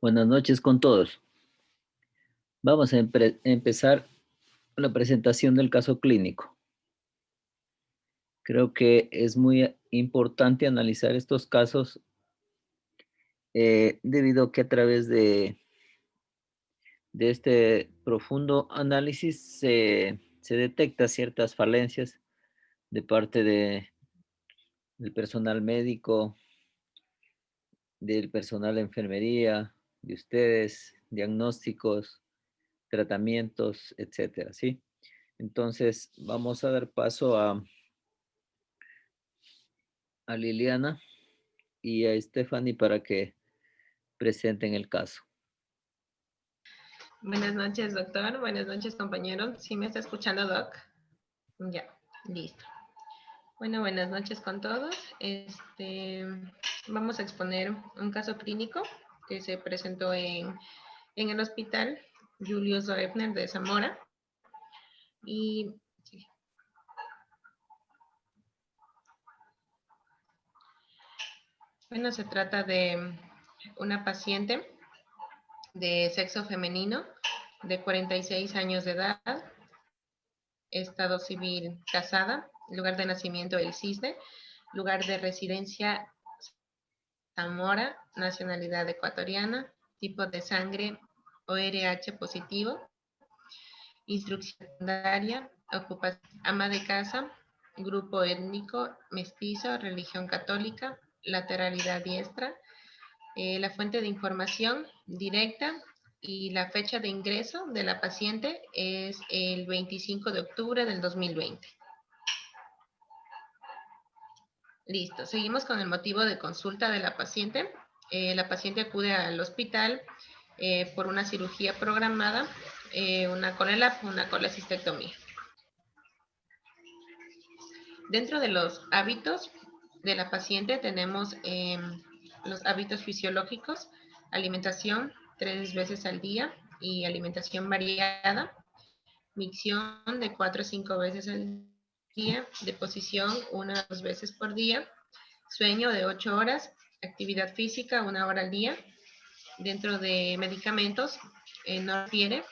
Buenas noches con todos. Vamos a empezar con la presentación del caso clínico. Creo que es muy importante analizar estos casos debido a que a través de este profundo análisis se detecta ciertas falencias de parte del personal médico, del personal de enfermería, de ustedes, diagnósticos, tratamientos, etcétera, ¿sí? Entonces, vamos a dar paso a Liliana y a Stephanie para que presenten el caso. Buenas noches, doctor. Buenas noches, compañeros. ¿Sí me está escuchando, doc? Ya, listo. Bueno, buenas noches con todos. Vamos a exponer un caso clínico que se presentó en el hospital Julius Doebner de Zamora. Y sí. Bueno, se trata de una paciente de sexo femenino de 46 años de edad, estado civil casada, lugar de nacimiento El Cisne, lugar de residencia Zamora, nacionalidad ecuatoriana, tipo de sangre ORH positivo, instrucción secundaria, ocupación ama de casa, grupo étnico mestizo, religión católica, lateralidad diestra, la fuente de información directa y la fecha de ingreso de la paciente es el 25 de octubre del 2020. Listo, seguimos con el motivo de consulta de la paciente. La paciente acude al hospital por una cirugía programada, una CONELAP, una colecistectomía. Dentro de los hábitos de la paciente tenemos los hábitos fisiológicos, alimentación 3 veces al día y alimentación variada, micción de 4 a 5 veces al día, deposición 1 a 2 veces por día, sueño de 8 horas, actividad física 1 hora al día. Dentro de medicamentos no refiere.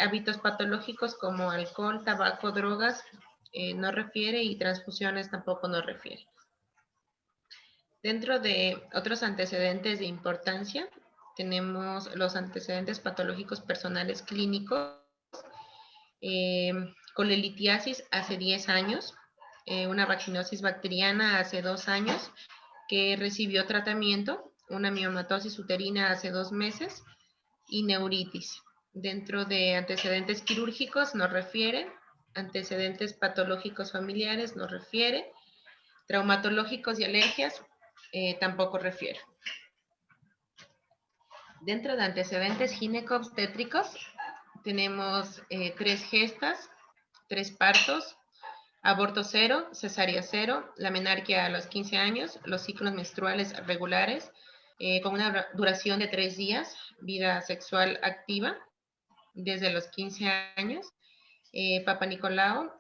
Hábitos patológicos como alcohol, tabaco, drogas no refiere y transfusiones tampoco no refiere. Dentro de otros antecedentes de importancia tenemos los antecedentes patológicos personales clínicos, colelitiasis hace 10 años, una vaginosis bacteriana hace 2 años, que recibió tratamiento, una miomatosis uterina hace 2 meses y neuritis. Dentro de antecedentes quirúrgicos nos refiere, antecedentes patológicos familiares nos refiere, traumatológicos y alergias tampoco refiere. Dentro de antecedentes ginecobstétricos tenemos 3 gestas, 3 partos, aborto 0, cesárea 0, la menarquia a los 15 años, los ciclos menstruales regulares, con una duración de 3 días, vida sexual activa desde los 15 años, Papa Nicolau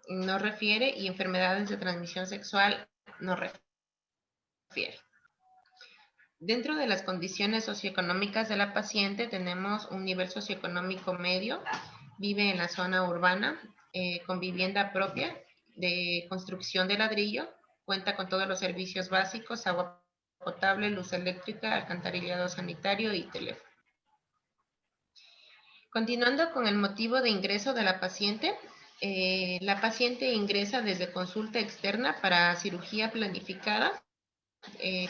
no refiere y enfermedades de transmisión sexual no refiere. Dentro de las condiciones socioeconómicas de la paciente tenemos un nivel socioeconómico medio, vive en la zona urbana con vivienda propia de construcción de ladrillo, cuenta con todos los servicios básicos, agua potable, luz eléctrica, alcantarillado sanitario y teléfono. Continuando con el motivo de ingreso de la paciente ingresa desde consulta externa para cirugía planificada,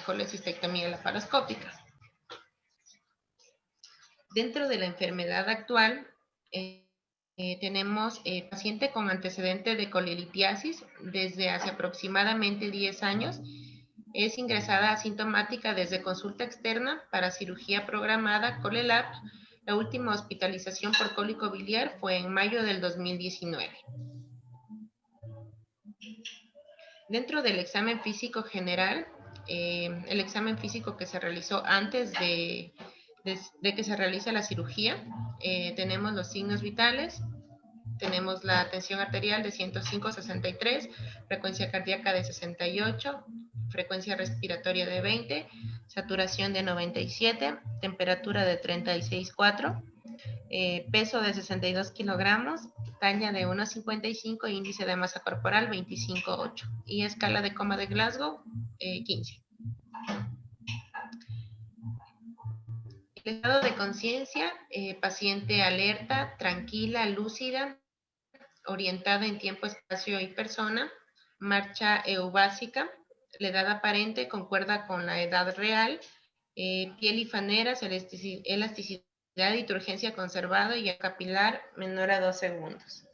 colecistectomía laparoscópica. Dentro de la enfermedad actual, tenemos paciente con antecedente de colelitiasis desde hace aproximadamente 10 años. Es ingresada asintomática desde consulta externa para cirugía programada COLELAP. La última hospitalización por cólico biliar fue en mayo del 2019. Dentro del examen físico general, el examen físico que se realizó antes de que se realice la cirugía, tenemos los signos vitales, tenemos la tensión arterial de 105/63, frecuencia cardíaca de 68, frecuencia respiratoria de 20, saturación de 97, temperatura de 36,4, peso de 62 kilogramos, talla de 1,55, índice de masa corporal 25,8 y escala de coma de Glasgow 15. El estado de conciencia, paciente alerta, tranquila, lúcida, orientada en tiempo, espacio y persona, marcha eubásica, la edad aparente concuerda con la edad real, piel y faneras, elasticidad y turgencia conservado y capilar menor a 2 segundos.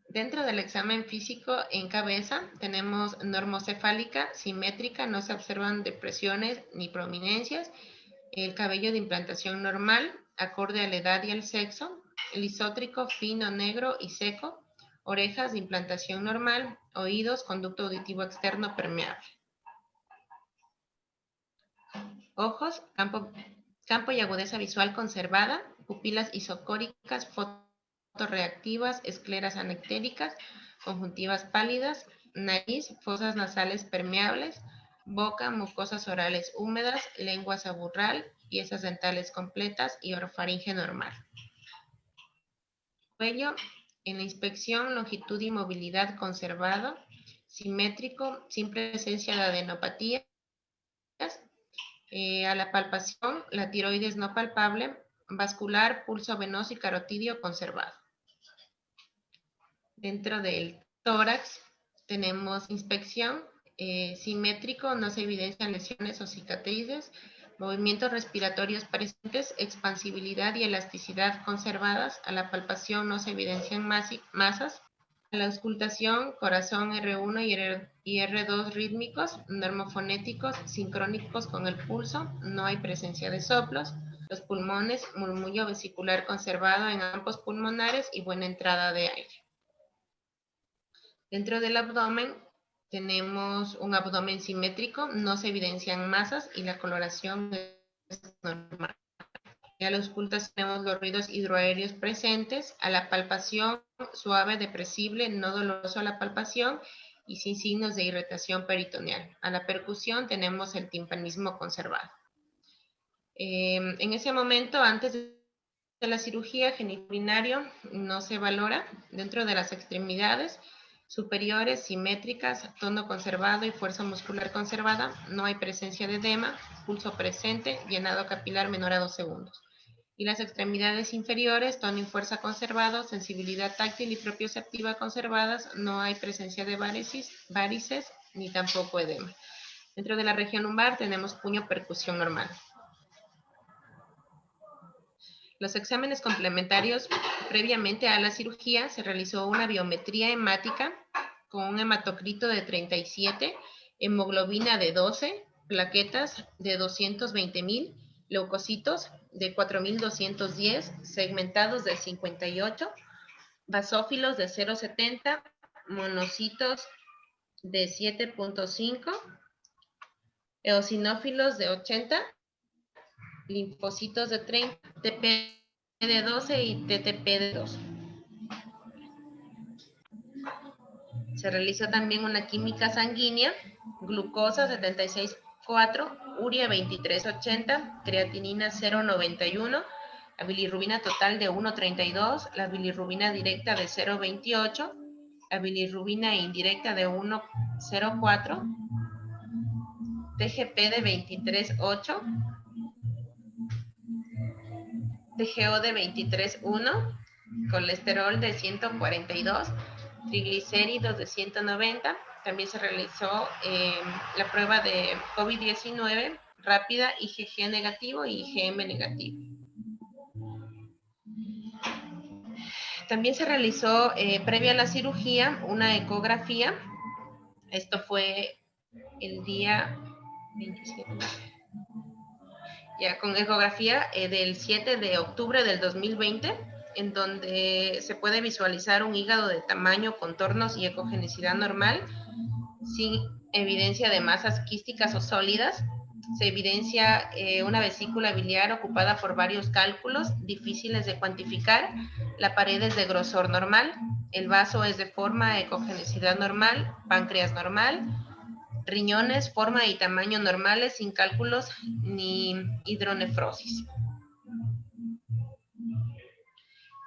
Dentro del examen físico en cabeza tenemos normocefálica, simétrica, no se observan depresiones ni prominencias, el cabello de implantación normal, acorde a la edad y el sexo, lisótrico, fino, negro y seco, orejas de implantación normal, oídos, conducto auditivo externo permeable. Ojos, campo y agudeza visual conservada, pupilas isocóricas, fotorreactivas, escleras anectéricas, conjuntivas pálidas, nariz, fosas nasales permeables, boca, mucosas orales húmedas, lengua saburral, piezas dentales completas y orofaringe normal. Cuello, en la inspección, longitud y movilidad conservado, simétrico, sin presencia de adenopatías. A la palpación, la tiroides no palpable, vascular, pulso venoso y carotidio conservado. Dentro del tórax tenemos inspección, simétrico, no se evidencian lesiones o cicatrices, movimientos respiratorios presentes, expansibilidad y elasticidad conservadas. A la palpación no se evidencian masas. A la auscultación, corazón R1 y R2 rítmicos, normofonéticos, sincrónicos con el pulso, no hay presencia de soplos. Los pulmones, murmullo vesicular conservado en ambos pulmonares y buena entrada de aire. Dentro del abdomen tenemos un abdomen simétrico, no se evidencian masas y la coloración es normal. A la auscultación tenemos los ruidos hidroaéreos presentes, a la palpación suave, depresible, no doloroso a la palpación y sin signos de irritación peritoneal. A la percusión tenemos el timpanismo conservado. En ese momento, antes de la cirugía, genitourinario no se valora. Dentro de las extremidades superiores, simétricas, tono conservado y fuerza muscular conservada, no hay presencia de edema, pulso presente, llenado capilar menor a 2 segundos. Y las extremidades inferiores, tono y fuerza conservado, sensibilidad táctil y propioceptiva conservadas, no hay presencia de varices ni tampoco edema. Dentro de la región lumbar tenemos puño percusión normal. Los exámenes complementarios, previamente a la cirugía, se realizó una biometría hemática con un hematocrito de 37, hemoglobina de 12, plaquetas de 220,000, leucocitos de 4,210, segmentados de 58, basófilos de 0,70, monocitos de 7,5, eosinófilos de 80, linfocitos de 30, TP de 12 y TTP de 2. Se realizó también una química sanguínea, glucosa 76,4, urea 23,80, creatinina 0,91, la bilirrubina total de 1,32, la bilirrubina directa de 0,28, la bilirrubina indirecta de 1,04, TGP de 23,8, TGO de 23,1, colesterol de 142, triglicéridos de 190. También se realizó la prueba de COVID-19 rápida, IgG negativo y IgM negativo. También se realizó previa a la cirugía una ecografía. Esto fue el día 27. Ya con ecografía del 7 de octubre del 2020, en donde se puede visualizar un hígado de tamaño, contornos y ecogenicidad normal, sin evidencia de masas quísticas o sólidas. Se evidencia una vesícula biliar ocupada por varios cálculos difíciles de cuantificar. La pared es de grosor normal, el vaso es de forma ecogenicidad normal, páncreas normal, Riñones, forma y tamaño normales, sin cálculos ni hidronefrosis.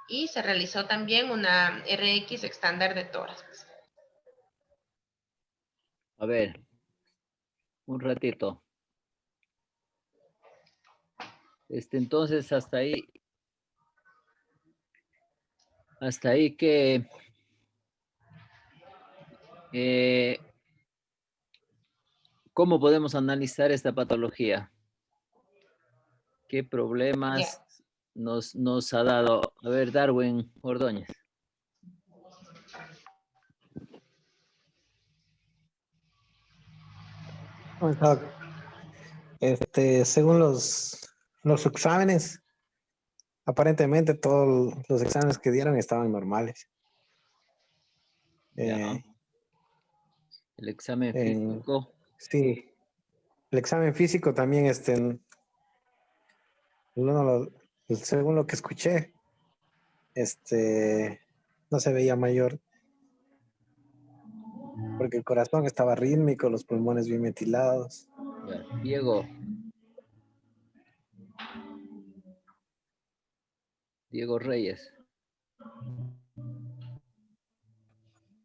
Y se realizó también una RX estándar de tórax. A ver, un ratito. Entonces, hasta ahí que ¿cómo podemos analizar esta patología? ¿Qué problemas nos ha dado? A ver, Darwin Ordóñez. Según los exámenes, aparentemente todos los exámenes que dieron estaban normales. Ya. El examen En- físico. sí, el examen físico también, según lo que escuché, no se veía mayor, porque el corazón estaba rítmico, los pulmones bien ventilados. Ya. Diego Reyes.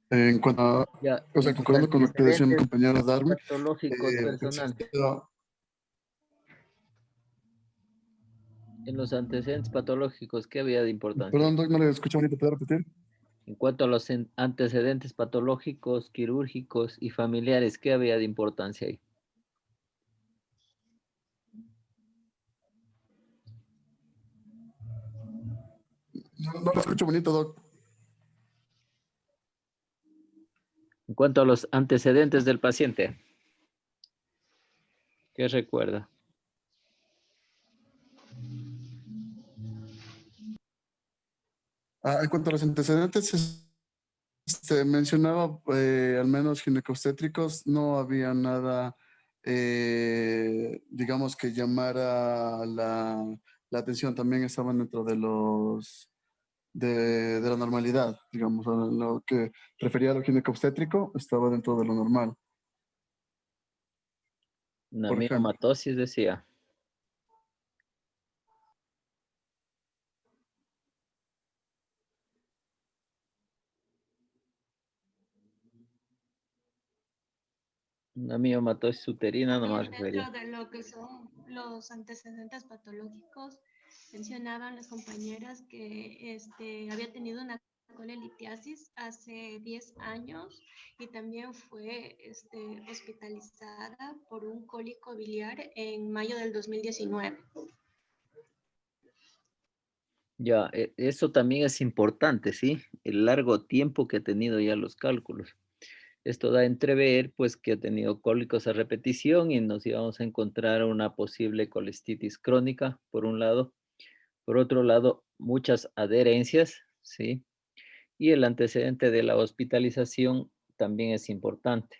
En cuanto a, Ya. o sea, En los concordando con lo que decía mi antecedentes compañero Darwin, patológicos personales. existía, En los antecedentes patológicos, ¿qué había de importancia? perdón, Doc, no le escuché ahorita, ¿puede repetir? En cuanto a los antecedentes patológicos, quirúrgicos y familiares, ¿qué había de importancia ahí? No lo escucho bonito, Doc. En cuanto a los antecedentes del paciente, ¿qué recuerda? En cuanto a los antecedentes, mencionaba al menos ginecobstétricos, no había nada, digamos, que llamara la atención. También estaban dentro de de la normalidad, digamos, a lo que refería a lo ginecobstétrico, estaba dentro de lo normal, Una por ejemplo. miomatosis, decía. Una miomatosis uterina, nomás También refería. dentro de lo que son los antecedentes patológicos, mencionaban las compañeras que había tenido una colelitiasis hace 10 años y también fue hospitalizada por un cólico biliar en mayo del 2019. Ya, eso también es importante, ¿sí? El largo tiempo que ha tenido ya los cálculos. Esto da a entrever, pues, que ha tenido cólicos a repetición y nos íbamos a encontrar una posible colestitis crónica, por un lado. Por otro lado, muchas adherencias, ¿sí? Y el antecedente de la hospitalización también es importante.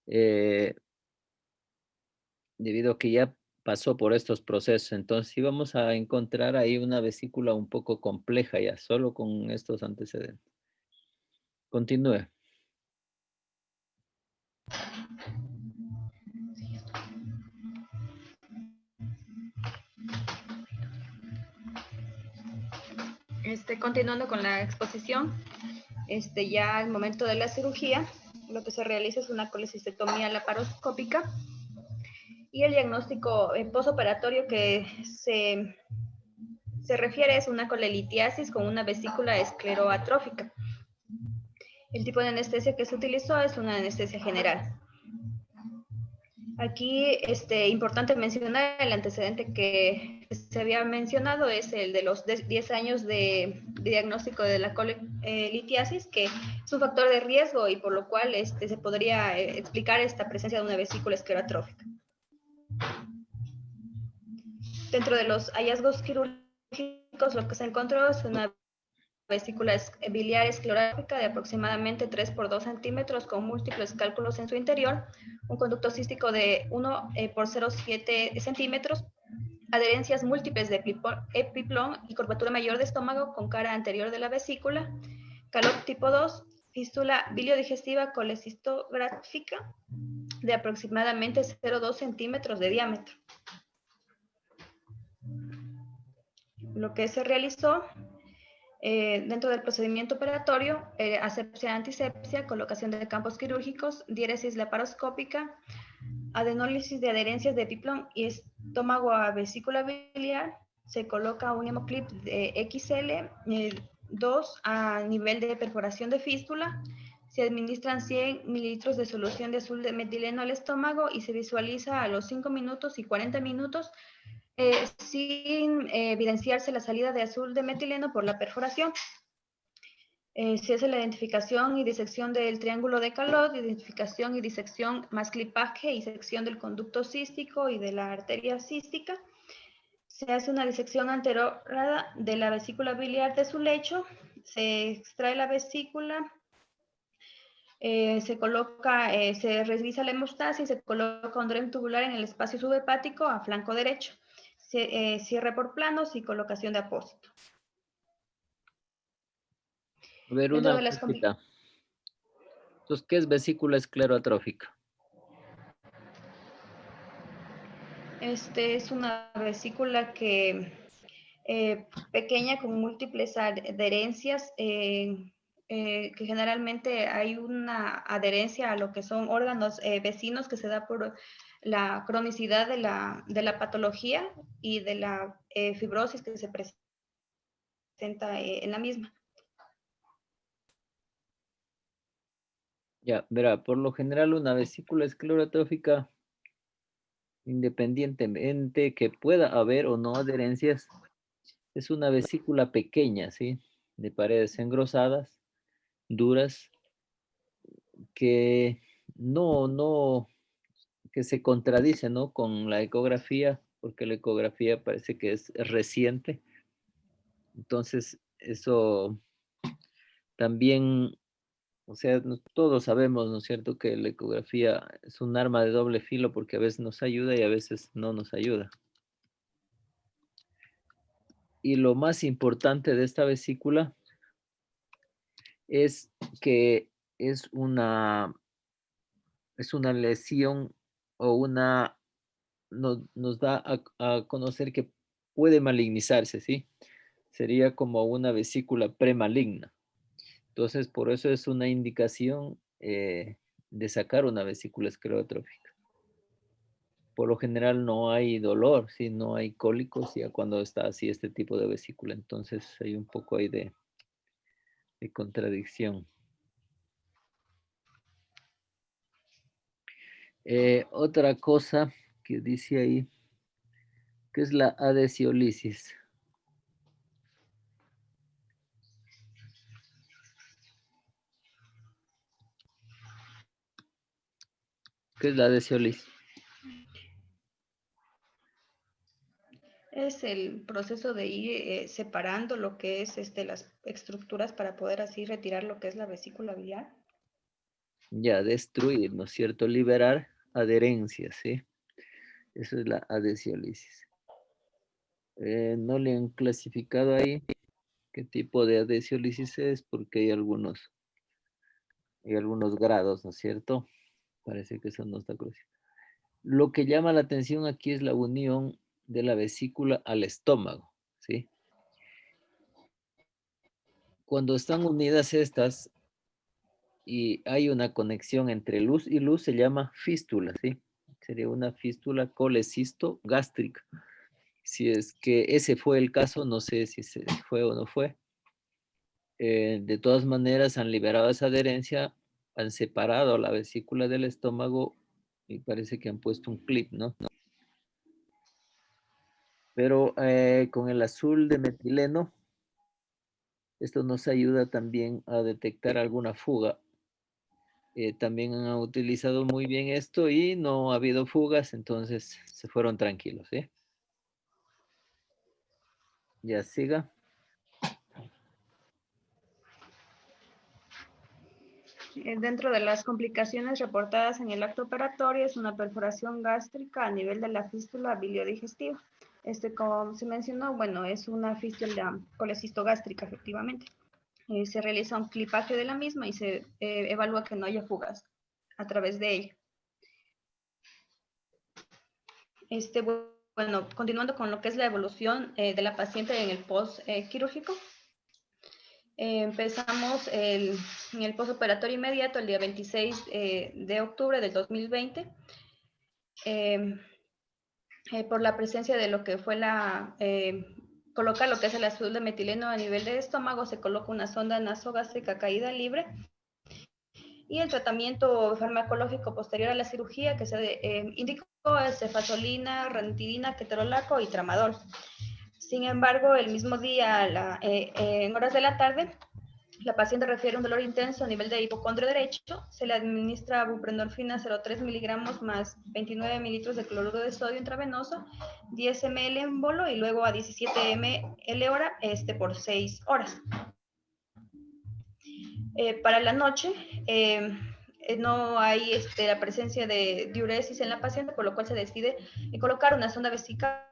Eh, Debido a que ya pasó por estos procesos, entonces íbamos a encontrar ahí una vesícula un poco compleja ya, solo con estos antecedentes. Continúe. Continuando con la exposición, ya al momento de la cirugía, lo que se realiza es una colecistectomía laparoscópica y el diagnóstico posoperatorio que se refiere es una colelitiasis con una vesícula escleroatrófica. El tipo de anestesia que se utilizó es una anestesia general. Aquí, importante mencionar el antecedente que se había mencionado es el de los 10 años de diagnóstico de la colelitiasis, que es un factor de riesgo y por lo cual se podría explicar esta presencia de una vesícula esclerotrófica. Dentro de los hallazgos quirúrgicos, lo que se encontró es una vesícula biliar esclerótica de aproximadamente 3 por 2 centímetros con múltiples cálculos en su interior, un conducto cístico de 1 por 0,7 centímetros, adherencias múltiples de epiplón y curvatura mayor de estómago con cara anterior de la vesícula, calor tipo 2, fístula biliodigestiva colecistográfica de aproximadamente 0,2 centímetros de diámetro. Lo que se realizó dentro del procedimiento operatorio, asepsia, antisepsia, colocación de campos quirúrgicos, diéresis laparoscópica, adenólisis de adherencias de epiplón y estómago a vesícula biliar. Se coloca un hemoclip de XL, 2 a nivel de perforación de fístula. Se administran 100 mililitros de solución de azul de metileno al estómago y se visualiza a los 5 minutos y 40 minutos sin evidenciarse la salida de azul de metileno por la perforación. Se hace la identificación y disección del triángulo de Calot, identificación y disección más clipaje y sección del conducto cístico y de la arteria cística. Se hace una disección anterorada de la vesícula biliar de su lecho, se extrae la vesícula, se coloca, se revisa la hemostasis, se coloca un dren tubular en el espacio subhepático a flanco derecho, cierre por planos y colocación de apósito. A ver, Dentro una de las cosita. Entonces, ¿qué es vesícula escleroatrófica? Es una vesícula que pequeña con múltiples adherencias, que generalmente hay una adherencia a lo que son órganos vecinos que se da por la cronicidad de la patología y de la fibrosis que se presenta en la misma. Ya, verá, por lo general una vesícula escleroatrófica, independientemente que pueda haber o no adherencias, es una vesícula pequeña, ¿sí? De paredes engrosadas, duras, que que se contradice, ¿no? Con la ecografía, porque la ecografía parece que es reciente. Entonces, eso también, o sea, todos sabemos, ¿no es cierto?, que la ecografía es un arma de doble filo porque a veces nos ayuda y a veces no nos ayuda. Y lo más importante de esta vesícula es que es una lesión o nos da a conocer que puede malignizarse, ¿sí? Sería como una vesícula premaligna. Entonces, por eso es una indicación de sacar una vesícula esclerotrófica. Por lo general no hay dolor, ¿sí? No hay cólicos ya cuando está así este tipo de vesícula. Entonces hay un poco ahí de contradicción. Otra cosa que dice ahí, que es la adhesiolisis. ¿Qué es la adhesiolisis? Es el proceso de ir separando lo que es las estructuras para poder así retirar lo que es la vesícula biliar. Ya, destruir, ¿no es cierto? Liberar adherencias, ¿sí? Eso es la adhesiolisis. No le han clasificado ahí qué tipo de adhesiolisis es, porque hay algunos grados, ¿no es cierto? Parece que eso no está clasificado. Lo que llama la atención aquí es la unión de la vesícula al estómago, ¿sí? Cuando están unidas estas y hay una conexión entre luz y luz, se llama fístula, ¿sí? Sería una fístula colecistogástrica. Si es que ese fue el caso, no sé si se fue o no fue. De todas maneras, han liberado esa adherencia, han separado la vesícula del estómago y parece que han puesto un clip, ¿no? Pero con el azul de metileno, esto nos ayuda también a detectar alguna fuga. También han utilizado muy bien esto y no ha habido fugas, entonces se fueron tranquilos, ¿sí? Ya siga. Dentro de las complicaciones reportadas en el acto operatorio es una perforación gástrica a nivel de la fístula biliodigestiva. Como se mencionó, bueno, es una fístula colecistogástrica, efectivamente. Se realiza un clipaje de la misma y se evalúa que no haya fugas a través de ella. Bueno, continuando con lo que es la evolución de la paciente en el post quirúrgico. Empezamos en el postoperatorio inmediato el día 26 de octubre del 2020 por la presencia de lo que fue colocar lo que es el azul de metileno a nivel de estómago. Se coloca una sonda nasogástrica caída libre y el tratamiento farmacológico posterior a la cirugía que se indicó es cefazolina, ranitidina, ketorolaco y tramadol. Sin embargo, el mismo día, en horas de la tarde, la paciente refiere un dolor intenso a nivel de hipocondrio derecho. Se le administra buprenorfina 0,3 miligramos más 29 mililitros de cloruro de sodio intravenoso, 10 ml en bolo y luego a 17 ml hora por 6 horas. Para la noche, no hay la presencia de diuresis en la paciente, por lo cual se decide colocar una sonda vesical.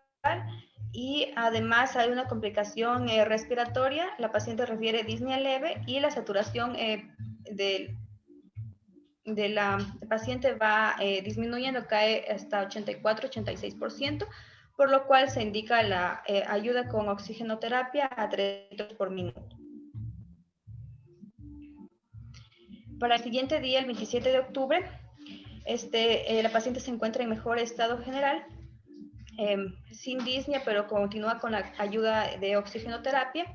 Y además hay una complicación respiratoria. La paciente refiere disnea leve y la saturación de la paciente va disminuyendo, cae hasta 84-86%, por lo cual se indica la ayuda con oxigenoterapia a 3 litros por minuto. Para el siguiente día, el 27 de octubre, la paciente se encuentra en mejor estado general, sin disnea, pero continúa con la ayuda de oxigenoterapia.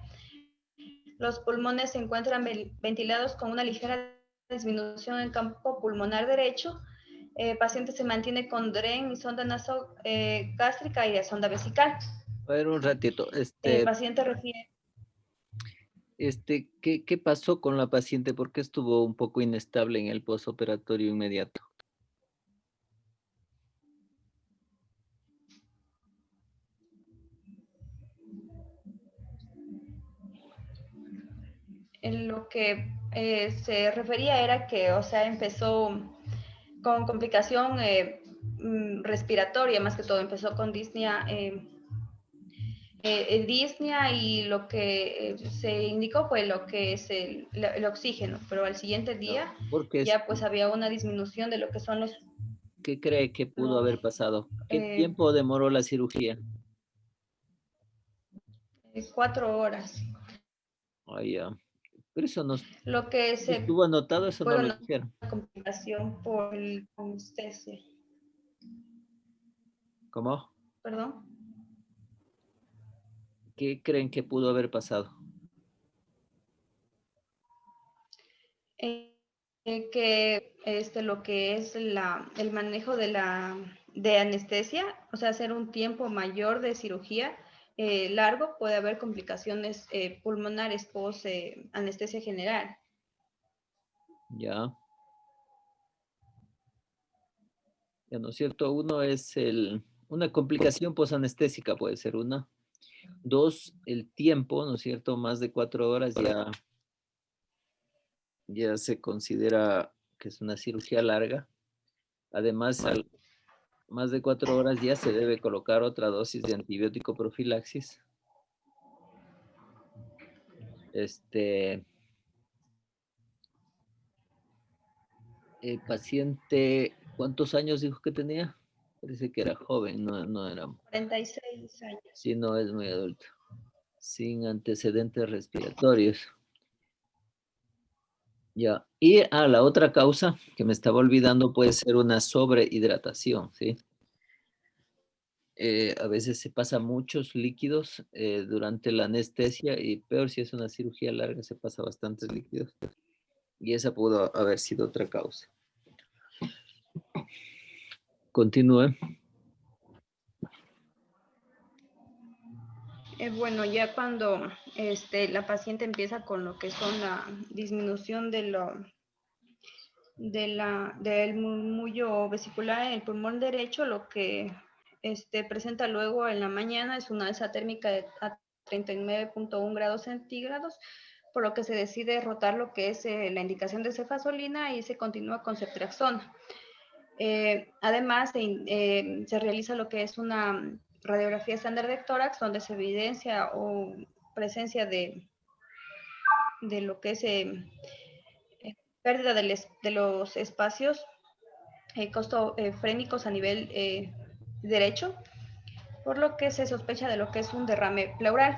Los pulmones se encuentran ventilados con una ligera disminución en campo pulmonar derecho. El paciente se mantiene con DREN y sonda nasogástrica y sonda vesical. A ver, un ratito. El paciente refiere... ¿Qué pasó con la paciente? ¿Por qué estuvo un poco inestable en el postoperatorio inmediato? En lo que se refería era que, o sea, empezó con complicación respiratoria, más que todo, empezó con disnea, disnea y lo que se indicó fue lo que es el oxígeno, pero al siguiente día Porque ya pues había una disminución de lo que son ¿qué cree que pudo haber pasado? ¿Qué eh, tiempo demoró la cirugía? 4 horas. Ay, ya. Pero eso no Lo que estuvo anotado, eso no fue lo una dijeron. complicación por anestesia. ¿Cómo? Perdón. ¿Qué creen que pudo haber pasado? Que lo que es el manejo de anestesia, o sea, hacer un tiempo mayor de cirugía largo, puede haber complicaciones pulmonares post anestesia general. Ya. Ya, ¿no es cierto? Uno es una complicación posanestésica puede ser una. Dos, el tiempo, ¿no es cierto? Más de 4 horas ya se considera que es una cirugía larga. Además, más de 4 horas ya se debe colocar otra dosis de antibiótico profilaxis. El paciente, ¿cuántos años dijo que tenía? Parece que era joven, no era, 46 años. sí, no es muy adulto, sin antecedentes respiratorios. Ya, y la otra causa que me estaba olvidando puede ser una sobrehidratación, ¿sí? A veces se pasa muchos líquidos durante la anestesia y peor si es una cirugía larga, se pasa bastantes líquidos. Y esa pudo haber sido otra causa. Continúe. Bueno, ya cuando la paciente empieza con lo que son la disminución del murmullo vesicular en el pulmón derecho, lo que presenta luego en la mañana es una alza térmica a 39.1 grados centígrados, por lo que se decide rotar lo que es la indicación de cefazolina y se continúa con ceftriaxona. Además, se realiza lo que es una radiografía estándar de tórax, donde se evidencia o presencia de de lo que es pérdida de los espacios costofrénicos a nivel derecho, por lo que se sospecha de lo que es un derrame pleural.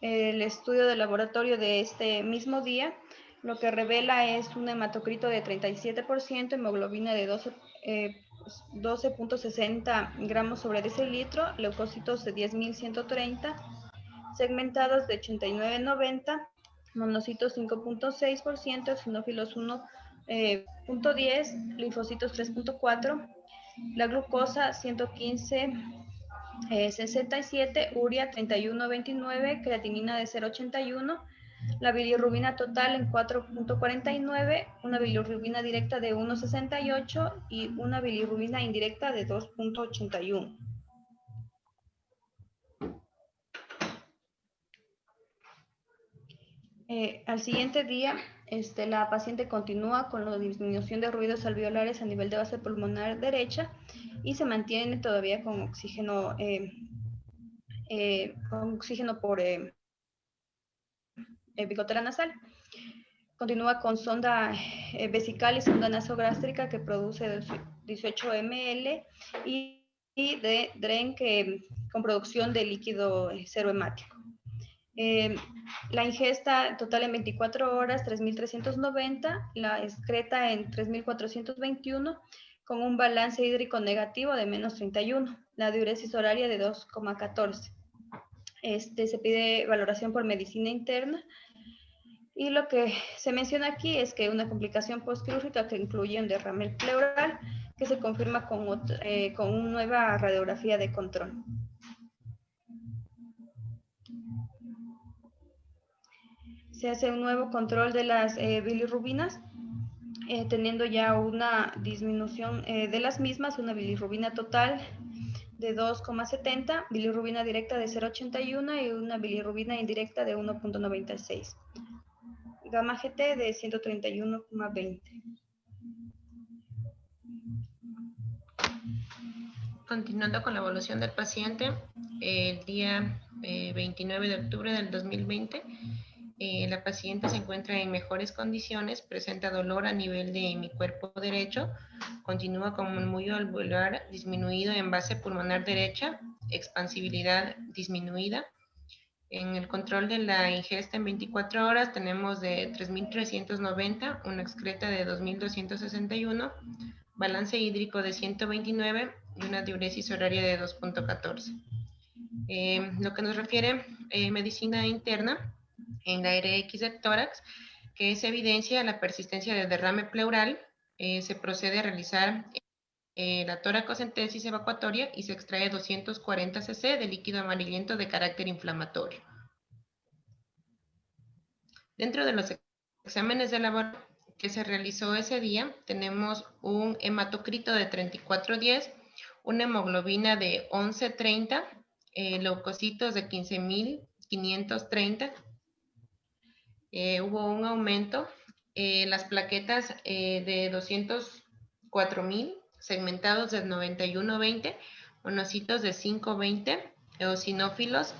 El estudio de laboratorio de este mismo día lo que revela es un hematocrito de 37%, hemoglobina de 12.60 gramos sobre decilitro, leucocitos de 10.130, segmentados de 89-90, monocitos 5.6%, eosinófilos 1.10, linfocitos 3.4, la glucosa 115 67, urea 31.29, creatinina de 0.81, la bilirrubina total en 4.49, una bilirrubina directa de 1.68 y una bilirrubina indirecta de 2.81. Al siguiente día, la paciente continúa con la disminución de ruidos alveolares a nivel de base pulmonar derecha y se mantiene todavía con oxígeno por bigotera nasal. Continúa con sonda vesical y sonda nasogástrica que produce 18 ml y de DREN con producción de líquido cero hemático. La ingesta total en 24 horas, 3.390, la excreta en 3.421, con un balance hídrico negativo de menos 31, la diuresis horaria de 2,14. Se pide valoración por medicina interna. Y lo que se menciona aquí es que una complicación postquirúrgica que incluye un derrame pleural que se confirma con una nueva radiografía de control. Se hace un nuevo control de las bilirrubinas, teniendo ya una disminución de las mismas, una bilirrubina total de 2,70, bilirrubina directa de 0,81 y una bilirrubina indirecta de 1,96. Gamma GT de 131,20. Continuando con la evolución del paciente, el día 29 de octubre del 2020, la paciente se encuentra en mejores condiciones, presenta dolor a nivel de mi cuerpo derecho, continúa con murmullo alveolar disminuido en base pulmonar derecha, expansibilidad disminuida. En el control de la ingesta en 24 horas tenemos de 3.390, una excreta de 2.261, balance hídrico de 129 y una diuresis horaria de 2.14. Lo que nos refiere medicina interna, en la RX del tórax, que es evidencia la persistencia del derrame pleural, se procede a realizar la toracocentesis evacuatoria y se extrae 240 cc de líquido amarillento de carácter inflamatorio. Dentro de los exámenes de laboratorio que se realizó ese día, tenemos un hematocrito de 3410, una hemoglobina de 1130, leucocitos de 15.530. Hubo un aumento, las plaquetas de 204.000, segmentados de 91-20, monocitos de 5-20, eosinófilos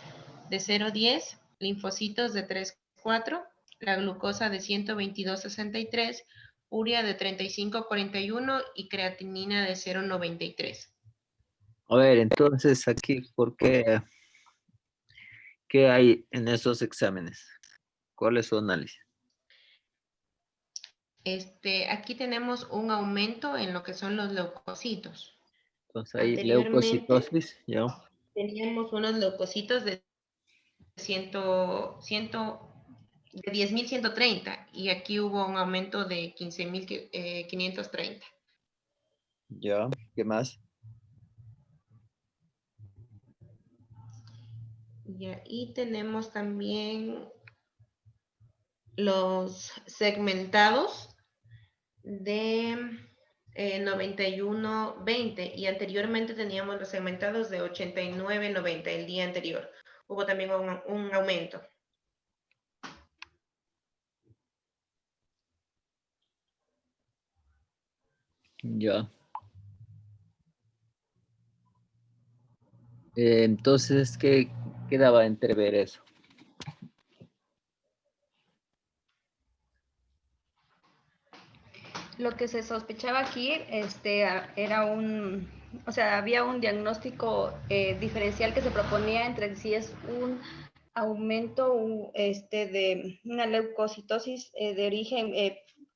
de 0-10, linfocitos de 3-4, la glucosa de 122-63, urea de 35-41 y creatinina de 0,93. A ver, entonces aquí, ¿por qué? ¿Qué hay en esos exámenes? ¿Cuál es su análisis? Aquí tenemos un aumento en lo que son los leucocitos. Entonces ahí Anteriormente leucocitosis, ¿ya? teníamos unos leucocitos de 10.130 y aquí hubo un aumento de 15.530. ¿Ya? ¿Qué más? Y ahí tenemos también los segmentados de 91-20 y anteriormente teníamos los segmentados de 89-90 el día anterior. Hubo también un aumento. Ya. Entonces, Quedaba entrever eso. Lo que se sospechaba aquí era o sea, había un diagnóstico diferencial que se proponía entre si es un aumento de una leucocitosis de origen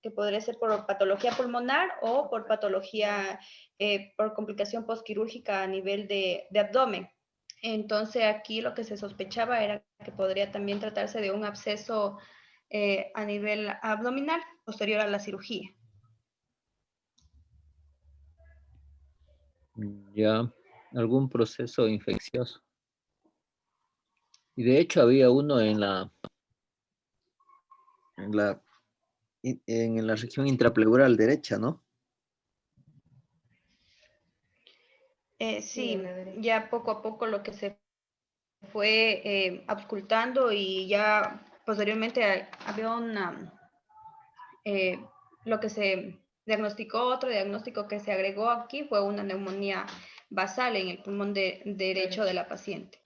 que podría ser por patología pulmonar o por patología, por complicación postquirúrgica a nivel de abdomen. Entonces aquí lo que se sospechaba era que podría también tratarse de un absceso a nivel abdominal posterior a la cirugía. Ya, algún proceso infeccioso. Y de hecho había uno en la, en la región intrapleural derecha, ¿no? Sí, ya poco a poco lo que se fue auscultando y ya posteriormente había lo que se diagnosticó, otro diagnóstico que se agregó aquí fue una neumonía basal en el pulmón derecho de la paciente.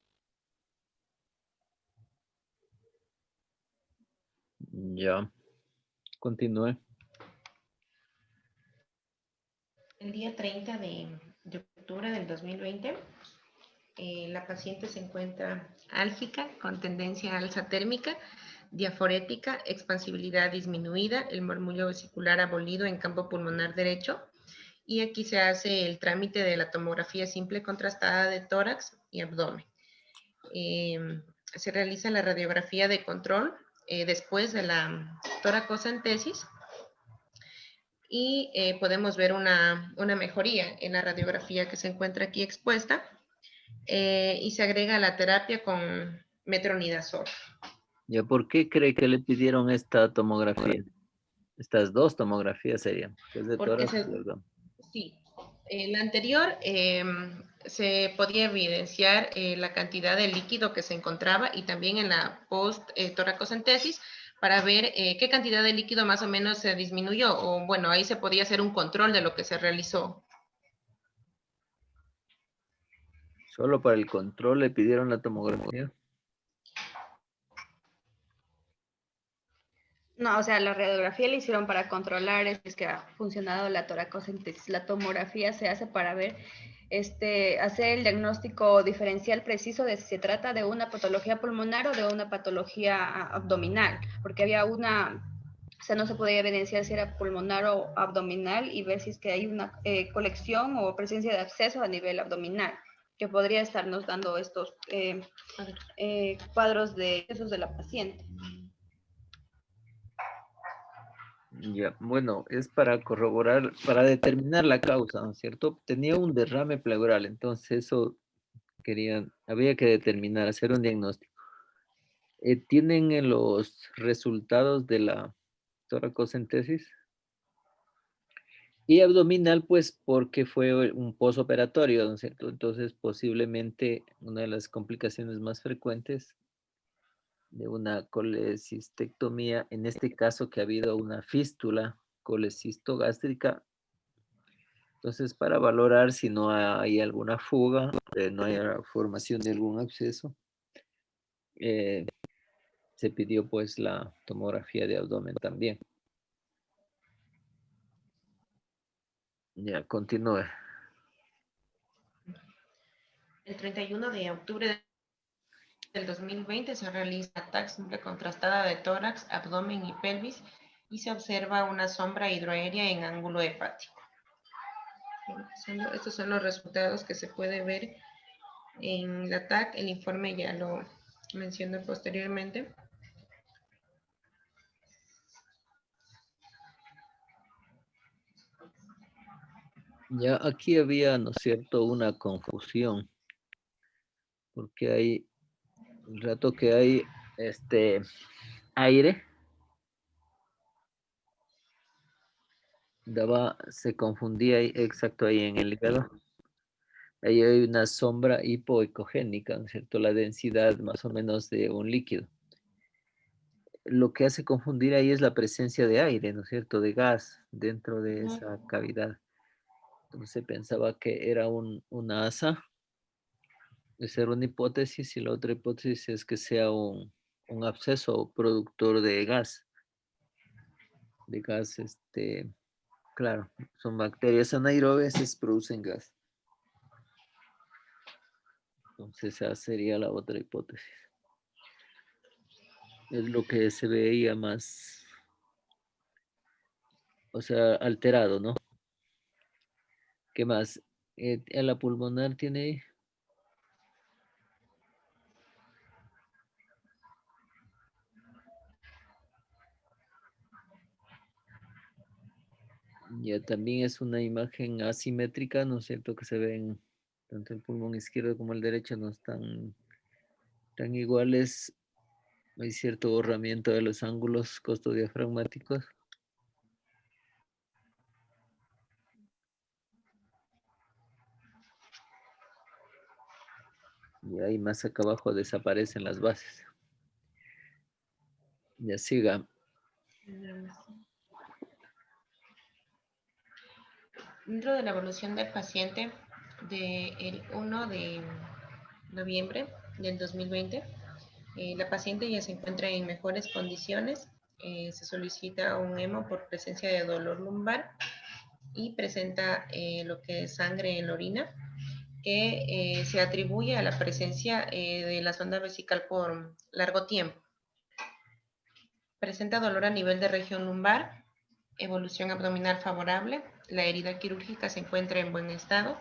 Ya, continúe. El día 30 de octubre del 2020, la paciente se encuentra álgica con tendencia a alza térmica, diaforética, expansibilidad disminuida, el murmullo vesicular abolido en campo pulmonar derecho. Y aquí se hace el trámite de la tomografía simple contrastada de tórax y abdomen. Se realiza la radiografía de control después de la toracocentesis y podemos ver una mejoría en la radiografía que se encuentra aquí expuesta y se agrega la terapia con metronidazol. ¿Ya por qué cree que le pidieron esta tomografía? Estas dos tomografías serían, que es de Porque tórax y abdomen. sí, en la anterior se podía evidenciar la cantidad de líquido que se encontraba y también en la post-toracocentesis para ver qué cantidad de líquido más o menos se disminuyó, o bueno, ahí se podía hacer un control de lo que se realizó. Solo para el control le pidieron la tomografía. No, o sea, la radiografía la hicieron para controlar si es que ha funcionado la toracocentesis. La tomografía se hace para ver, hacer el diagnóstico diferencial preciso de si se trata de una patología pulmonar o de una patología abdominal, porque había o sea, no se podía evidenciar si era pulmonar o abdominal y ver si es que hay una colección o presencia de absceso a nivel abdominal, que podría estarnos dando estos cuadros de esos de la paciente. Ya, bueno, es para corroborar, para determinar la causa, ¿no es cierto? Tenía un derrame pleural, entonces eso había que determinar, hacer un diagnóstico. ¿Tienen los resultados de la toracocentesis? Y abdominal, pues porque fue un posoperatorio, ¿no es cierto? Entonces, posiblemente una de las complicaciones más frecuentes de una colecistectomía, en este caso que ha habido una fístula colecistogástrica. Entonces, para valorar si no hay alguna fuga, no hay formación de algún absceso, eh, se pidió pues la tomografía de abdomen también. Ya, continúe. El 31 de octubre del 2020 se realiza TAC simple contrastada de tórax, abdomen y pelvis y se observa una sombra hidroaérea en ángulo hepático. Estos son los resultados que se puede ver en la TAC. El informe ya lo mencioné posteriormente. Ya aquí había, ¿no es cierto?, una confusión, porque hay, el rato que hay aire, se confundía exacto ahí en el hígado. Ahí hay una sombra hipoecogénica, ¿no es cierto? La densidad más o menos de un líquido. Lo que hace confundir ahí es la presencia de aire, ¿no es cierto? De gas dentro de esa cavidad. Entonces pensaba que era una asa Esa era una hipótesis y la otra hipótesis es que sea un absceso productor de gas, claro, son bacterias anaerobias y producen gas. Entonces esa sería la otra hipótesis. Es lo que se veía más, o sea, alterado, ¿no? ¿Qué más? En la pulmonar tiene, ya también es una imagen asimétrica, ¿no es cierto? Que se ven tanto el pulmón izquierdo como el derecho no están tan iguales. Hay cierto borramiento de los ángulos costodiafragmáticos. Y ahí más acá abajo desaparecen las bases. Ya siga. Dentro de la evolución del paciente del 1 de noviembre del 2020, la paciente ya se encuentra en mejores condiciones. Se solicita un hemo por presencia de dolor lumbar y presenta lo que es sangre en la orina, que se atribuye a la presencia de la sonda vesical por largo tiempo. Presenta dolor a nivel de región lumbar, evolución abdominal favorable, la herida quirúrgica se encuentra en buen estado,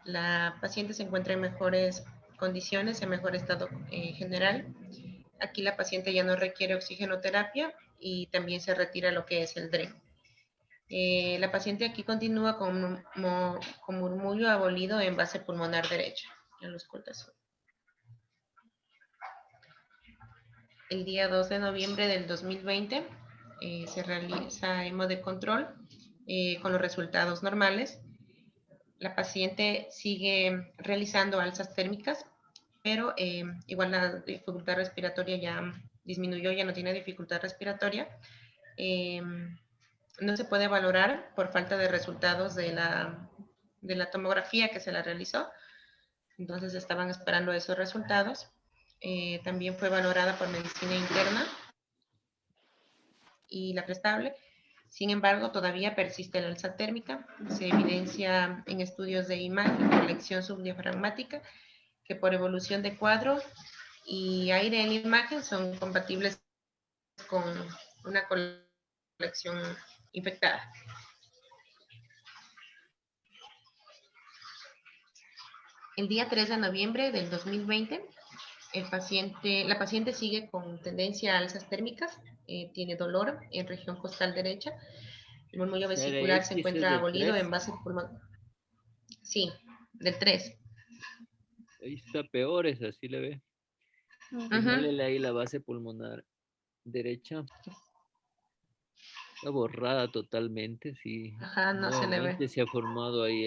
la paciente se encuentra en mejores condiciones, en mejor estado general. Aquí la paciente ya no requiere oxigenoterapia y también se retira lo que es el DRE. La paciente aquí continúa con murmullo abolido en base pulmonar derecha, en la auscultación. El día 2 de noviembre del 2020 se realiza hemo de control con los resultados normales. La paciente sigue realizando alzas térmicas, pero igual la dificultad respiratoria ya disminuyó, ya no tiene dificultad respiratoria. No se puede valorar por falta de resultados de la tomografía que se la realizó. Entonces estaban esperando esos resultados. También fue valorada por medicina interna y la prestable. Sin embargo, todavía persiste la alza térmica. Se evidencia en estudios de imagen, colección subdiafragmática, que por evolución de cuadro y aire en la imagen son compatibles con una colección infectada. El día 3 de noviembre del 2020, la paciente sigue con tendencia a alzas térmicas, tiene dolor en región costal derecha, el murmullo vesicular se CRX es encuentra del abolido 3. en base pulmonar. Sí, del 3. Ahí está peor, es así le ve. Señálele ahí la base pulmonar derecha. Está borrada totalmente, sí. Ajá, no se le Nuevamente ve. se ha formado ahí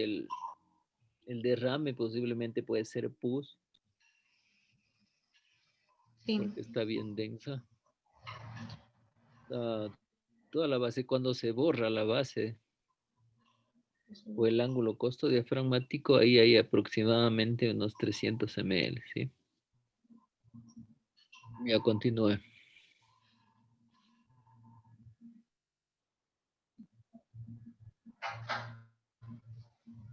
el derrame, posiblemente puede ser pus, Sí. porque está bien densa. Toda la base, cuando se borra la base o el ángulo costodiafragmático, ahí hay aproximadamente unos 300 ml, ¿sí? Ya continúe.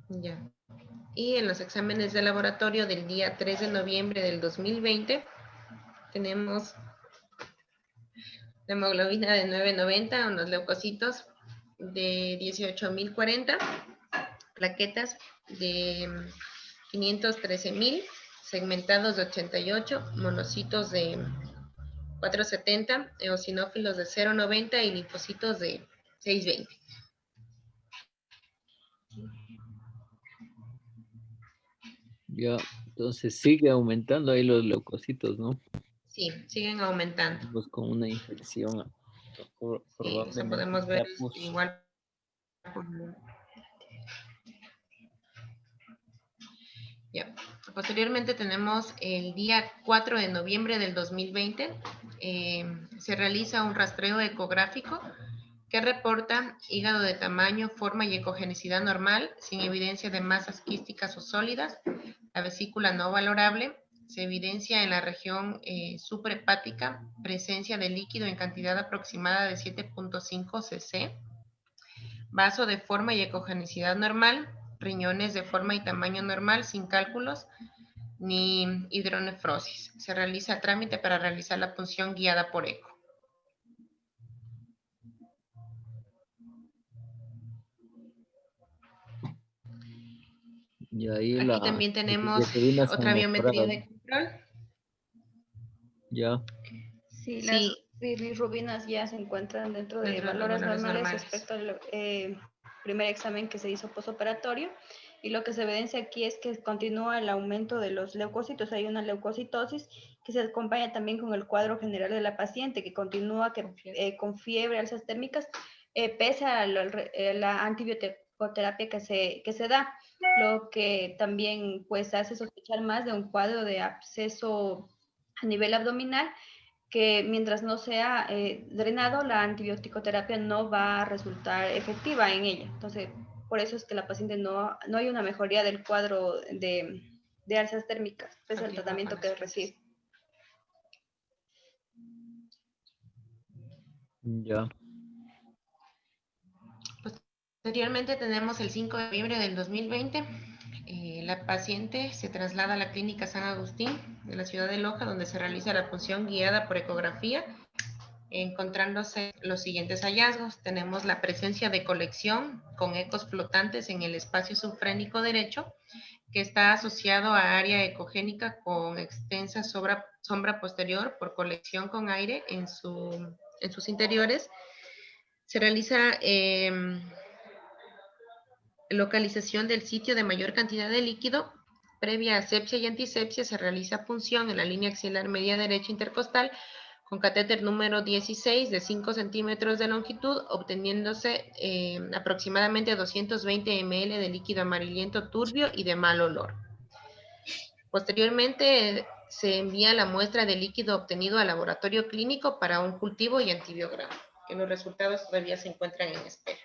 Ya. Y en los exámenes de laboratorio del día 3 de noviembre del 2020 tenemos la hemoglobina de 990, unos leucocitos de 18.040, plaquetas de 513.000, segmentados de 88, monocitos de 470, eosinófilos de 0.90 y linfocitos de 620. Ya, entonces sigue aumentando ahí los leucocitos, ¿no? Sí, siguen aumentando. Pues con una infección, Sí, o sea, probablemente podemos ver sea pus. igual. Ya. Posteriormente tenemos el día 4 de noviembre del 2020. Se realiza un rastreo ecográfico que reporta hígado de tamaño, forma y ecogenicidad normal, sin evidencia de masas quísticas o sólidas, la vesícula no valorable, se evidencia en la región suprahepática presencia de líquido en cantidad aproximada de 7.5 cc, vaso de forma y ecogenicidad normal, riñones de forma y tamaño normal sin cálculos ni hidronefrosis. Se realiza trámite para realizar la punción guiada por eco. Y ahí Aquí también tenemos bilirrubinas otra han biometría mejorado. de control. Ya, Sí, Sí. las bilirrubinas ya se encuentran dentro de Dentro de valores valores normales normales. respecto al primer examen que se hizo postoperatorio. Y lo que se evidencia aquí es que continúa el aumento de los leucocitos. Hay una leucocitosis que se acompaña también con el cuadro general de la paciente, que continúa con fiebre, alzas térmicas, pese a la antibioterapia que se da, lo que también pues hace sospechar más de un cuadro de absceso a nivel abdominal, que mientras no sea drenado, la antibioticoterapia no va a resultar efectiva en ella. Entonces, por eso es que la paciente no hay una mejoría del cuadro de alzas térmicas, pese al tratamiento que recibe. ya. Posteriormente tenemos el 5 de noviembre del 2020. La paciente se traslada a la clínica San Agustín de la ciudad de Loja, donde se realiza la punción guiada por ecografía, encontrándose los siguientes hallazgos. Tenemos la presencia de colección con ecos flotantes en el espacio subfrénico derecho, que está asociado a área ecogénica con extensa sombra posterior por colección con aire en sus interiores. Se realiza localización del sitio de mayor cantidad de líquido. Previa asepsia y antisepsia se realiza punción en la línea axilar media derecha intercostal con catéter número 16 de 5 centímetros de longitud, obteniéndose aproximadamente 220 ml de líquido amarillento turbio y de mal olor. Posteriormente se envía la muestra de líquido obtenido al laboratorio clínico para un cultivo y antibiograma, que los resultados todavía se encuentran en espera.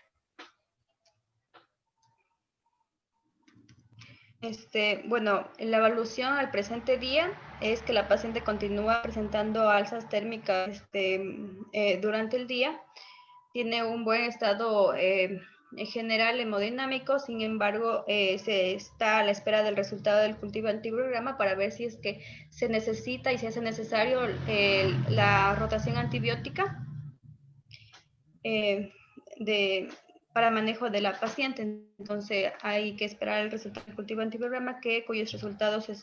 Bueno, la evaluación al presente día es que la paciente continúa presentando alzas térmicas durante el día, tiene un buen estado general hemodinámico, sin embargo, se está a la espera del resultado del cultivo antibiograma para ver si es que se necesita y si hace necesario la rotación antibiótica para manejo de la paciente. Entonces hay que esperar el resultado del cultivo antibiograma, cuyos resultados se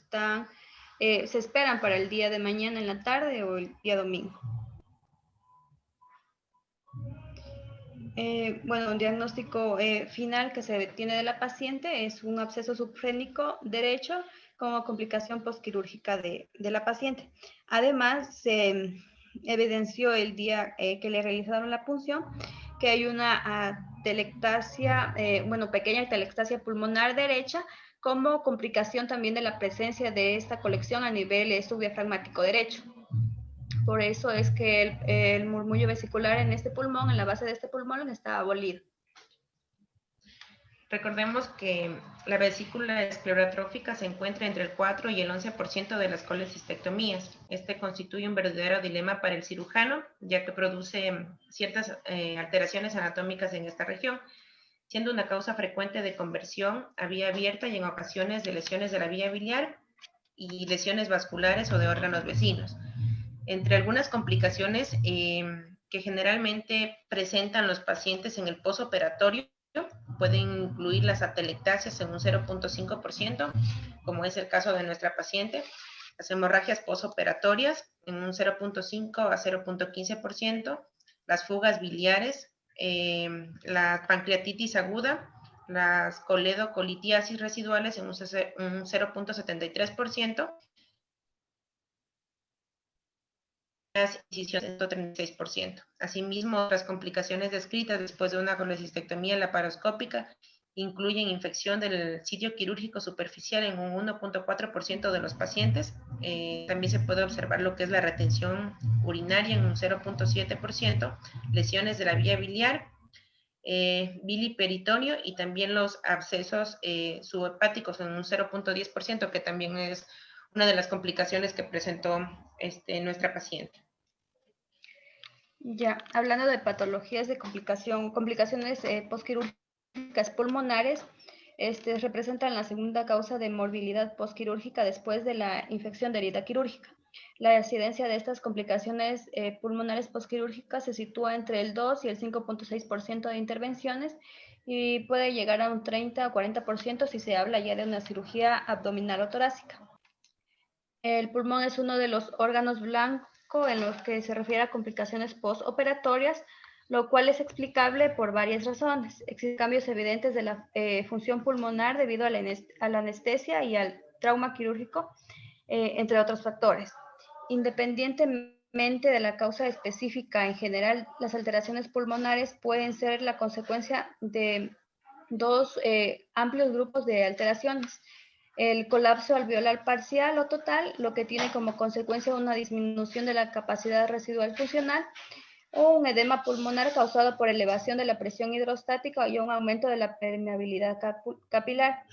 esperan para el día de mañana en la tarde o el día domingo. Bueno, un diagnóstico final que se tiene de la paciente es un absceso subfrénico derecho como complicación postquirúrgica de la paciente. Además, se evidenció el día que le realizaron la punción que hay una atelectasia, pequeña atelectasia pulmonar derecha, como complicación también de la presencia de esta colección a nivel subdiafragmático derecho. Por eso es que el murmullo vesicular en este pulmón, en la base de este pulmón, está abolido. Recordemos que la vesícula esclerotrófica se encuentra entre el 4 y el 11% de las colecistectomías. Este constituye un verdadero dilema para el cirujano, ya que produce ciertas alteraciones anatómicas en esta región, siendo una causa frecuente de conversión a vía abierta y en ocasiones de lesiones de la vía biliar y lesiones vasculares o de órganos vecinos. Entre algunas complicaciones que generalmente presentan los pacientes en el posoperatorio, pueden incluir las atelectasias en un 0.5%, como es el caso de nuestra paciente, las hemorragias posoperatorias en un 0.5 a 0.15%, las fugas biliares, la pancreatitis aguda, las coledocolitiasis residuales en un 0.73%, las incisiones 136%. Asimismo, otras complicaciones descritas después de una colecistectomía laparoscópica incluyen infección del sitio quirúrgico superficial en un 1.4% de los pacientes. También se puede observar lo que es la retención urinaria en un 0.7%, lesiones de la vía biliar biliperitoneo y también los abscesos subhepáticos en un 0.10%, que también es una de las complicaciones que presentó nuestra paciente. Ya, hablando de patologías de complicaciones postquirúrgicas pulmonares, representan la segunda causa de morbilidad postquirúrgica después de la infección de herida quirúrgica. La incidencia de estas complicaciones pulmonares postquirúrgicas se sitúa entre el 2 y el 5.6% de intervenciones y puede llegar a un 30 o 40% si se habla ya de una cirugía abdominal o torácica. El pulmón es uno de los órganos blancos en los que se refiere a complicaciones postoperatorias, lo cual es explicable por varias razones. Existen cambios evidentes de la función pulmonar debido a la anestesia y al trauma quirúrgico, entre otros factores. Independientemente de la causa específica, en general, las alteraciones pulmonares pueden ser la consecuencia de dos amplios grupos de alteraciones. El colapso alveolar parcial o total, lo que tiene como consecuencia una disminución de la capacidad residual funcional, o un edema pulmonar causado por elevación de la presión hidrostática y un aumento de la permeabilidad capilar.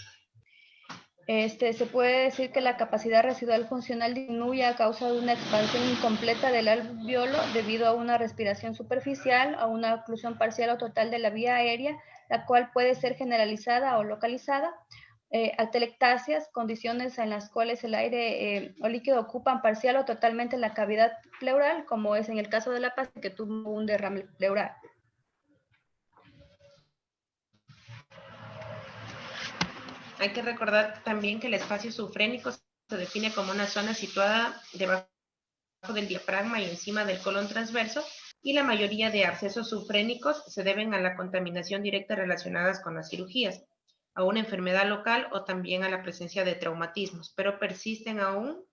Se puede decir que la capacidad residual funcional disminuye a causa de una expansión incompleta del alveolo debido a una respiración superficial o una oclusión parcial o total de la vía aérea, la cual puede ser generalizada o localizada. Atelectasias, condiciones en las cuales el aire o líquido ocupan parcial o totalmente la cavidad pleural, como es en el caso de la paciente que tuvo un derrame pleural. Hay que recordar también que el espacio subfrénico se define como una zona situada debajo del diafragma y encima del colon transverso, y la mayoría de abscesos subfrénicos se deben a la contaminación directa relacionadas con las cirugías, a una enfermedad local o también a la presencia de traumatismos, pero persisten aún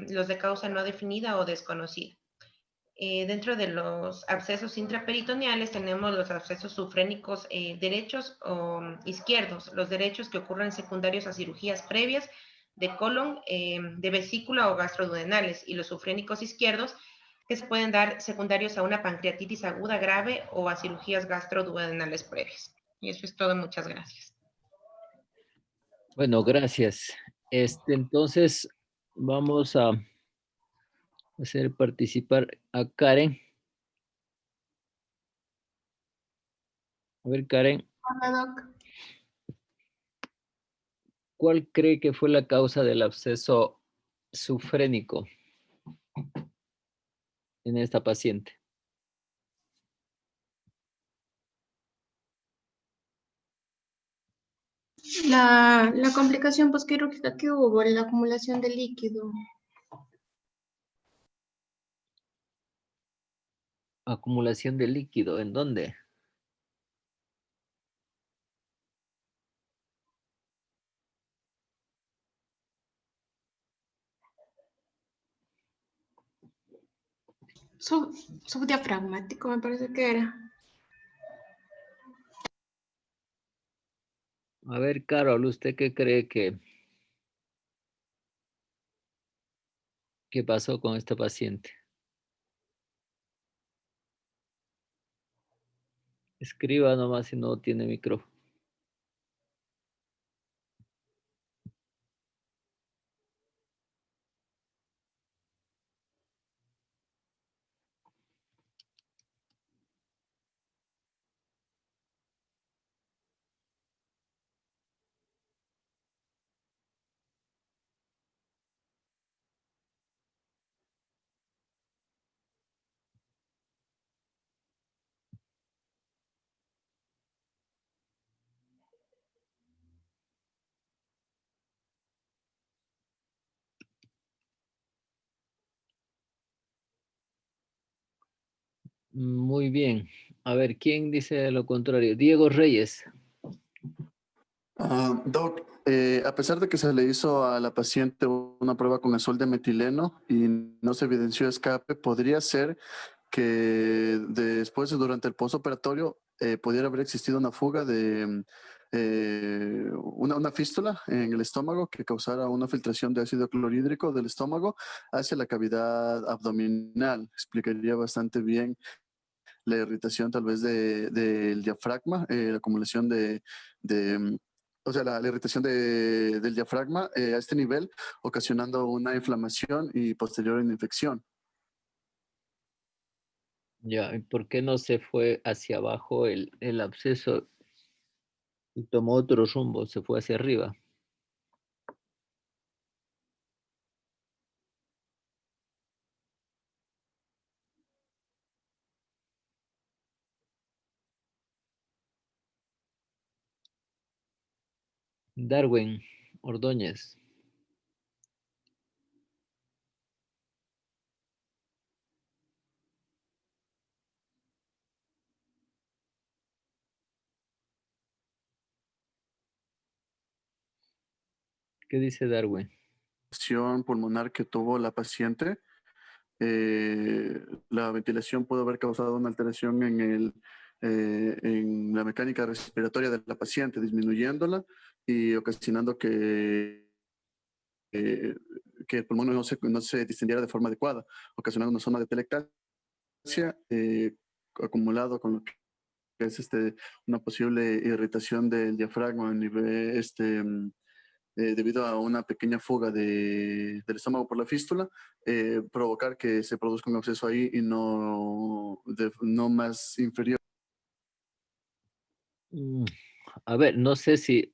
los de causa no definida o desconocida. Dentro de los abscesos intraperitoneales tenemos los abscesos subfrénicos derechos o izquierdos, los derechos que ocurren secundarios a cirugías previas de colon, de vesícula o gastroduodenales, y los subfrénicos izquierdos que se pueden dar secundarios a una pancreatitis aguda grave o a cirugías gastroduodenales previas. Y eso es todo, muchas gracias. Bueno, gracias. Entonces, vamos a hacer participar a Karen. A ver, Karen, Hola, Doc. ¿cuál cree que fue la causa del absceso subfrénico en esta paciente? La complicación posquirúrgica que hubo, la acumulación de líquido. Acumulación de líquido, ¿en dónde? Subdiafragmático, me parece que era. A ver, Carol, ¿usted qué cree que pasó con esta paciente? Escriba nomás si no tiene micrófono. Muy bien. A ver, ¿quién dice lo contrario? Diego Reyes. Doc, a pesar de que se le hizo a la paciente una prueba con azul de metileno y no se evidenció escape, podría ser que después, durante el postoperatorio, pudiera haber existido una fuga de una fístula en el estómago que causara una filtración de ácido clorhídrico del estómago hacia la cavidad abdominal. Explicaría bastante bien la irritación tal vez del diafragma, la acumulación o sea, la irritación del diafragma a este nivel, ocasionando una inflamación y posterior una infección. Ya, ¿y por qué no se fue hacia abajo el absceso y tomó otro rumbo, se fue hacia arriba? Darwin Ordóñez. ¿Qué dice Darwin? Infección pulmonar que tuvo la paciente, la ventilación pudo haber causado una alteración en la mecánica respiratoria de la paciente, disminuyéndola y ocasionando eh, que el pulmón no se distendiera de forma adecuada, ocasionando una zona de telectasia acumulado con lo que es una posible irritación del diafragma a nivel, debido a una pequeña fuga del estómago por la fístula, provocar que se produzca un absceso ahí y no más inferior. Mm, A ver, no sé si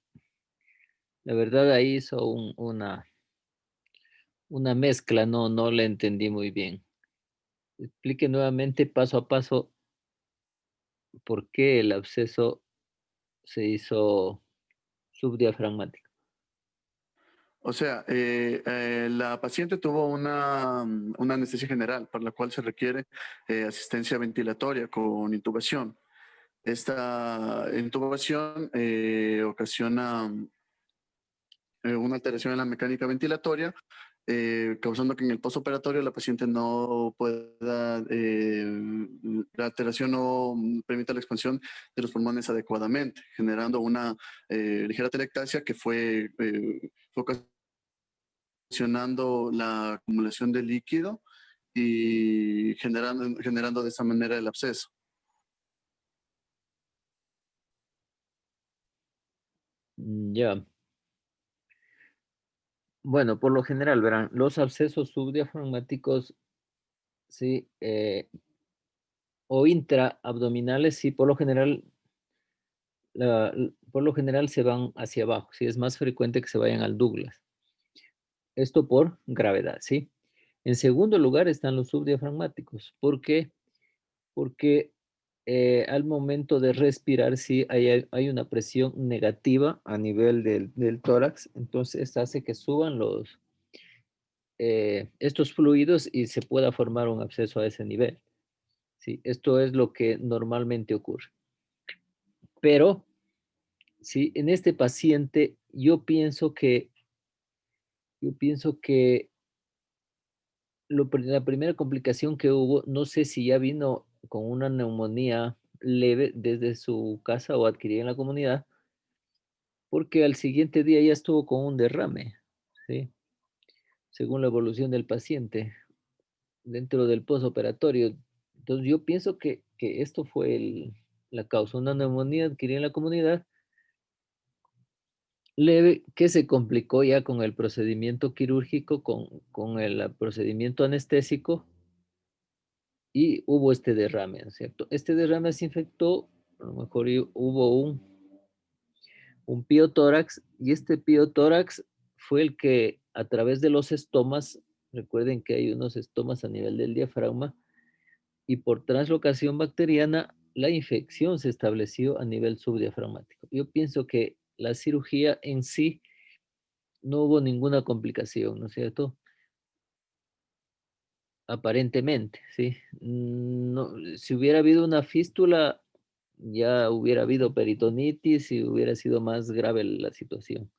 la verdad ahí hizo una mezcla, no la entendí muy bien. Explique nuevamente paso a paso por qué el absceso se hizo subdiafragmático. O sea, la paciente tuvo una anestesia general para la cual se requiere asistencia ventilatoria con intubación. Esta intubación ocasiona una alteración en la mecánica ventilatoria, causando que en el postoperatorio la paciente no pueda, la alteración no permita la expansión de los pulmones adecuadamente, generando una ligera telectasia que fue ocasionando la acumulación de líquido y generando de esa manera el absceso. Ya. Bueno, por lo general, verán, los abscesos subdiafragmáticos, sí, o intraabdominales, sí, por lo general se van hacia abajo, sí, es más frecuente que se vayan al Douglas. Esto por gravedad, ¿sí? En segundo lugar están los subdiafragmáticos. ¿Por qué? Porque al momento de respirar, sí, hay una presión negativa a nivel del tórax, entonces esto hace que suban estos fluidos y se pueda formar un absceso a ese nivel. ¿Sí? Esto es lo que normalmente ocurre. Pero, sí, en este paciente yo pienso que la primera complicación que hubo, no sé si ya vino con una neumonía leve desde su casa o adquirida en la comunidad, porque al siguiente día ya estuvo con un derrame, ¿sí? Según la evolución del paciente dentro del posoperatorio. Entonces yo pienso que esto fue la causa, una neumonía adquirida en la comunidad leve que se complicó ya con el procedimiento quirúrgico, con el procedimiento anestésico y hubo este derrame, ¿no es cierto? Este derrame se infectó, a lo mejor hubo un piotórax y este piotórax fue el que a través de los estomas, recuerden que hay unos estomas a nivel del diafragma, y por translocación bacteriana, la infección se estableció a nivel subdiafragmático. Yo pienso que la cirugía en sí no hubo ninguna complicación, ¿no es cierto? Aparentemente, sí. No, si hubiera habido una fístula, ya hubiera habido peritonitis y hubiera sido más grave la situación.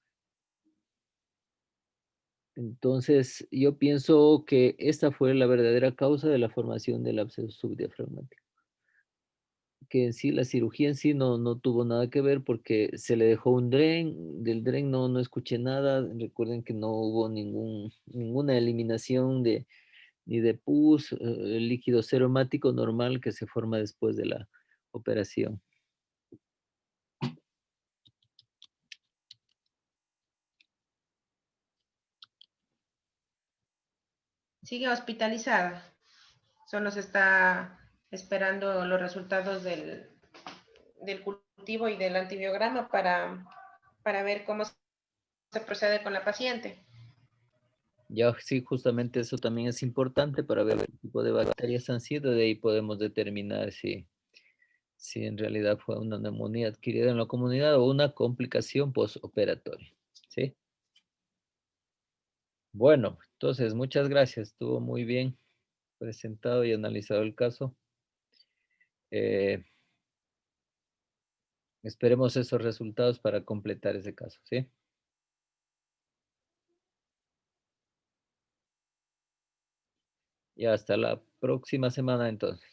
Entonces, yo pienso que esta fue la verdadera causa de la formación del absceso subdiafragmático. Que en sí, la cirugía en sí no tuvo nada que ver porque se le dejó un dren, del dren no escuché nada. Recuerden que no hubo ninguna eliminación y de pus, líquido seromático normal que se forma después de la operación. Sigue hospitalizada. Solo se está esperando los resultados del cultivo y del antibiograma para ver cómo se procede con la paciente. Ya sí, justamente eso también es importante para ver qué tipo de bacterias han sido, de ahí podemos determinar si en realidad fue una neumonía adquirida en la comunidad o una complicación postoperatoria, ¿sí? Bueno, entonces muchas gracias, estuvo muy bien presentado y analizado el caso. Eh, esperemos esos resultados para completar ese caso, ¿sí? Y hasta la próxima semana entonces.